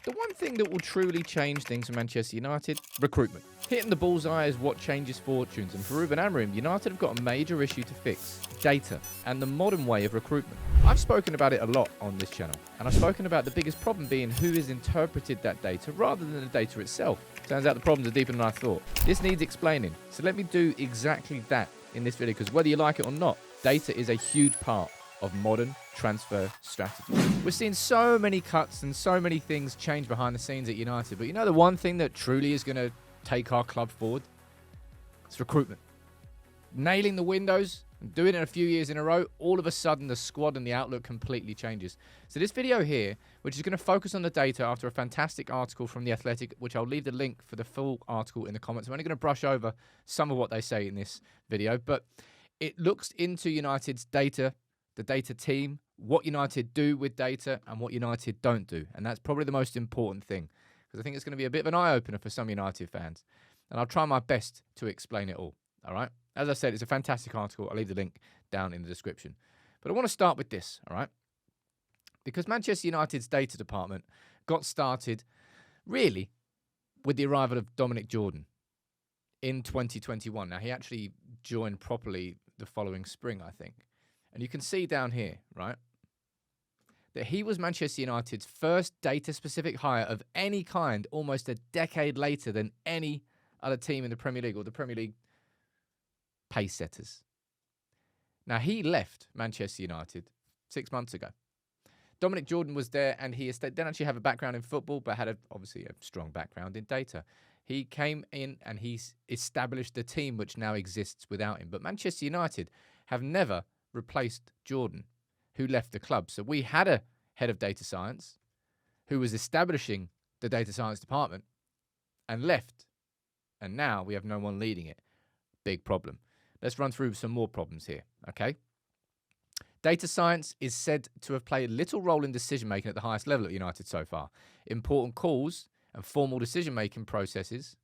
The one thing that will truly change things for Manchester United, recruitment. Hitting the bullseye is what changes fortunes, and for Ruben Amorim, United have got a major issue to fix: data and the modern way of recruitment. I've spoken about it a lot on this channel, and I've spoken about the biggest problem being who has interpreted that data rather than the data itself. Turns out the problems are deeper than I thought. This needs explaining, so let me do exactly that in this video, because whether you like it or not, data is a huge part of modern transfer strategy. We're seeing so many cuts and so many things change behind the scenes at United, but you know the one thing that truly is going to take our club forward? It's recruitment. Nailing the windows and doing it a few years in a row, all of a sudden the squad and the outlook completely changes. So this video here, which is going to focus on the data after a fantastic article from The Athletic, which I'll leave the link for the full article in the comments. I'm only going to brush over some of what they say in this video, but it looks into United's data, the data team, what United do with data and what United don't do. And that's probably the most important thing, because I think it's going to be a bit of an eye-opener for some United fans. And I'll try my best to explain it all, all right? As I said, it's a fantastic article. I'll leave the link down in the description. But I want to start with this, all right? Because Manchester United's data department got started, really, with the arrival of Dominic Jordan in 2021. Now, he actually joined properly the following spring, I think. And you can see down here, right, that he was Manchester United's first data-specific hire of any kind almost a decade later than any other team in the Premier League, or the Premier League pace setters. Now, he left Manchester United 6 months ago. Dominic Jordan was there, and he didn't actually have a background in football, but had obviously a strong background in data. He came in and he's established the team which now exists without him. But Manchester United have never replaced Jordan, who left the club. So we had a head of data science who was establishing the data science department and left. And now we have no one leading it. Big problem. Let's run through some more problems here, okay? Data science is said to have played little role in decision-making at the highest level at United so far. Important calls and formal decision-making processes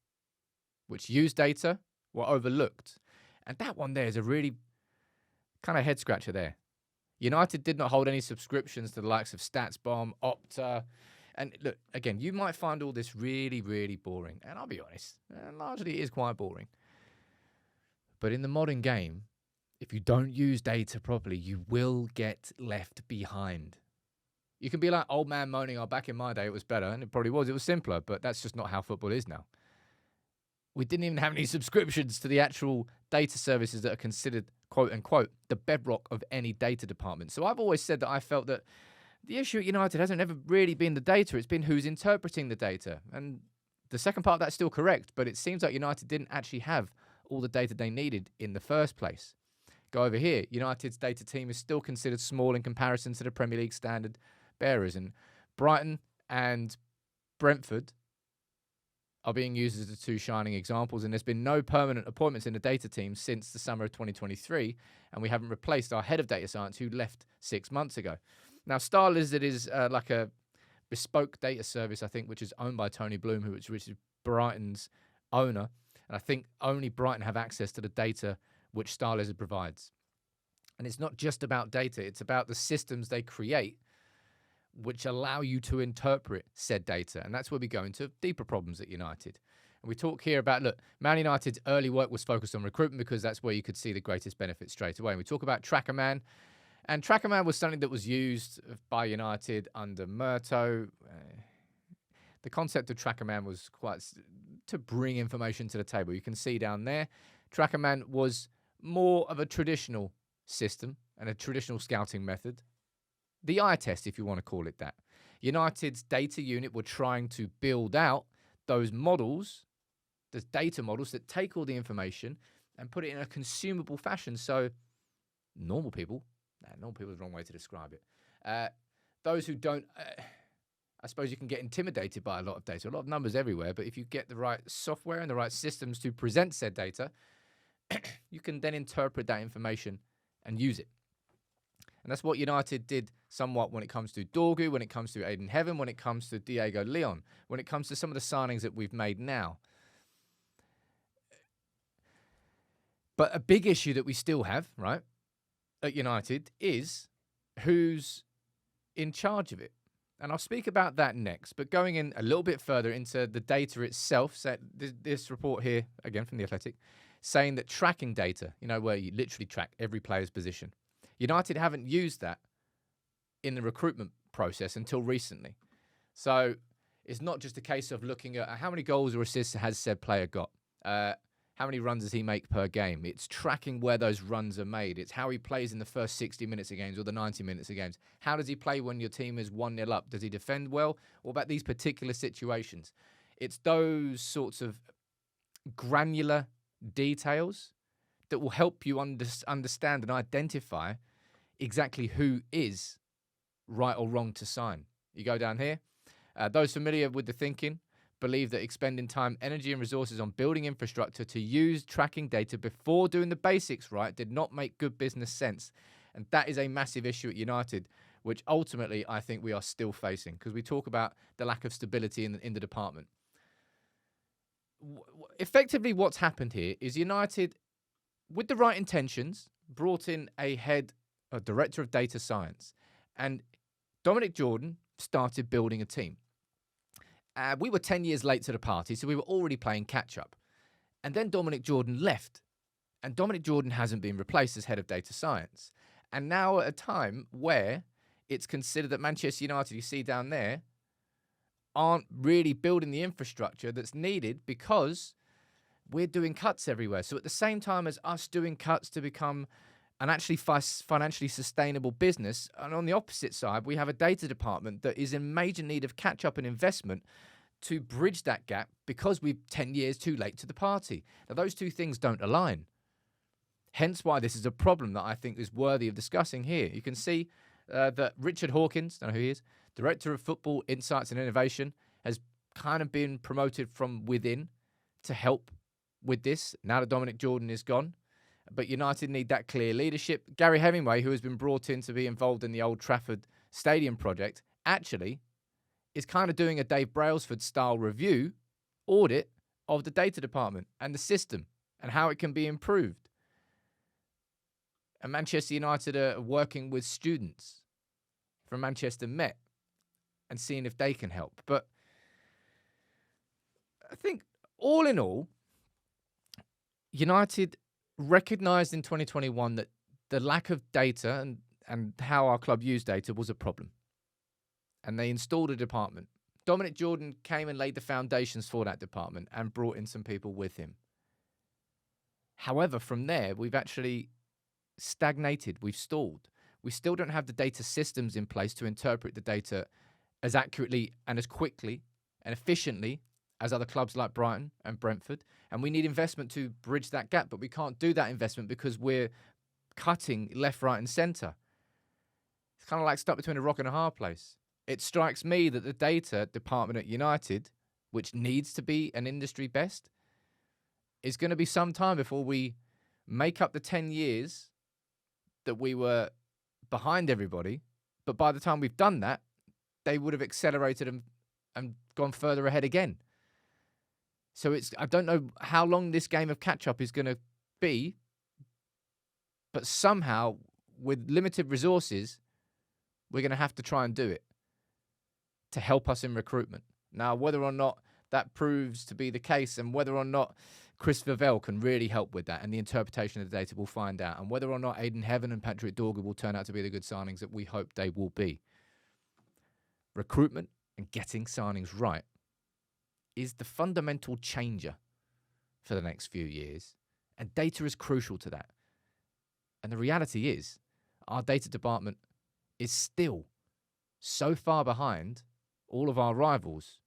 which use data were overlooked. And that one there is a really kind of head scratcher there. United did not hold any subscriptions to the likes of StatsBomb, Opta. And look, again, you might find all this really, really boring. And I'll be honest, largely it is quite boring. But in the modern game, if you don't use data properly, you will get left behind. You can be like old man moaning, oh, back in my day it was better, and it probably was. It was simpler, but that's just not how football is now. We didn't even have any subscriptions to the actual data services that are considered, quote unquote, the bedrock of any data department. So I've always said that I felt that the issue at United hasn't ever really been the data. It's been who's interpreting the data. And the second part of that's still correct, but it seems like United didn't actually have all the data they needed in the first place. Go over here. United's data team is still considered small in comparison to the Premier League standard bearers. And Brighton and Brentford are being used as the two shining examples, and there's been no permanent appointments in the data team since the summer of 2023, and we haven't replaced our head of data science who left 6 months ago. Now, Star Lizard is like a bespoke data service, I think, which is owned by Tony Bloom, which is Brighton's owner, and I think only Brighton have access to the data which Star Lizard provides. And it's not just about data, it's about the systems they create which allow you to interpret said data. And that's where we go into deeper problems at United. And we talk here about, look, Man United's early work was focused on recruitment because that's where you could see the greatest benefit straight away. And we talk about TrackerMan. And TrackerMan was something that was used by United under Murto. The concept of TrackerMan was quite to bring information to the table. You can see down there, TrackerMan was more of a traditional system and a traditional scouting method. The eye test, if you want to call it that. United's data unit were trying to build out those models, the data models that take all the information and put it in a consumable fashion. So normal people is the wrong way to describe it. Those who don't, I suppose you can get intimidated by a lot of data, a lot of numbers everywhere, but if you get the right software and the right systems to present said data, you can then interpret that information and use it. And that's what United did somewhat when it comes to Dorgu, when it comes to Aiden Heaven, when it comes to Diego Leon, when it comes to some of the signings that we've made now. But a big issue that we still have, right, at United is who's in charge of it. And I'll speak about that next. But going in a little bit further into the data itself, so this report here, again from The Athletic, saying that tracking data, where you literally track every player's position, United haven't used that in the recruitment process until recently. So it's not just a case of looking at how many goals or assists has said player got, how many runs does he make per game. It's tracking where those runs are made. It's how he plays in the first 60 minutes of games or the 90 minutes of games. How does he play when your team is 1-0 up? Does he defend well? Or about these particular situations? It's those sorts of granular details that will help you understand and identify exactly who is right or wrong to sign. You go down here. Those familiar with the thinking believe that expending time, energy, and resources on building infrastructure to use tracking data before doing the basics right did not make good business sense. And that is a massive issue at United, which ultimately I think we are still facing, because we talk about the lack of stability in the department. Effectively, what's happened here is United, with the right intentions, brought in a director of data science, and Dominic Jordan started building a team. We were 10 years late to the party, so we were already playing catch-up. And then Dominic Jordan left, and Dominic Jordan hasn't been replaced as head of data science. And now at a time where it's considered that Manchester United, you see down there, aren't really building the infrastructure that's needed because we're doing cuts everywhere. So at the same time as us doing cuts to become an actually financially sustainable business, and on the opposite side, we have a data department that is in major need of catch-up and investment to bridge that gap because we're 10 years too late to the party. Now, those two things don't align. Hence why this is a problem that I think is worthy of discussing here. You can see that Richard Hawkins, I don't know who he is, Director of Football Insights and Innovation, has kind of been promoted from within to help with this, now that Dominic Jordan is gone. But United need that clear leadership. Gary Hemingway, who has been brought in to be involved in the Old Trafford Stadium project, actually is kind of doing a Dave Brailsford-style review, audit of the data department and the system and how it can be improved. And Manchester United are working with students from Manchester Met and seeing if they can help. But I think all in all, United recognised in 2021 that the lack of data and how our club used data was a problem. And they installed a department. Dominic Jordan came and laid the foundations for that department and brought in some people with him. However, from there, we've actually stagnated. We've stalled. We still don't have the data systems in place to interpret the data as accurately and as quickly and efficiently as other clubs like Brighton and Brentford. And we need investment to bridge that gap, but we can't do that investment because we're cutting left, right, and centre. It's kind of like stuck between a rock and a hard place. It strikes me that the data department at United, which needs to be an industry best, is going to be some time before we make up the 10 years that we were behind everybody. But by the time we've done that, they would have accelerated and gone further ahead again. So I don't know how long this game of catch-up is going to be, but somehow, with limited resources, we're going to have to try and do it to help us in recruitment. Now, whether or not that proves to be the case and whether or not Chris Vivell can really help with that and the interpretation of the data, we'll find out. And whether or not Aidan Heaven and Patrick Dorgan will turn out to be the good signings that we hope they will be. Recruitment and getting signings right is the fundamental changer for the next few years. And data is crucial to that. And the reality is, our data department is still so far behind all of our rivals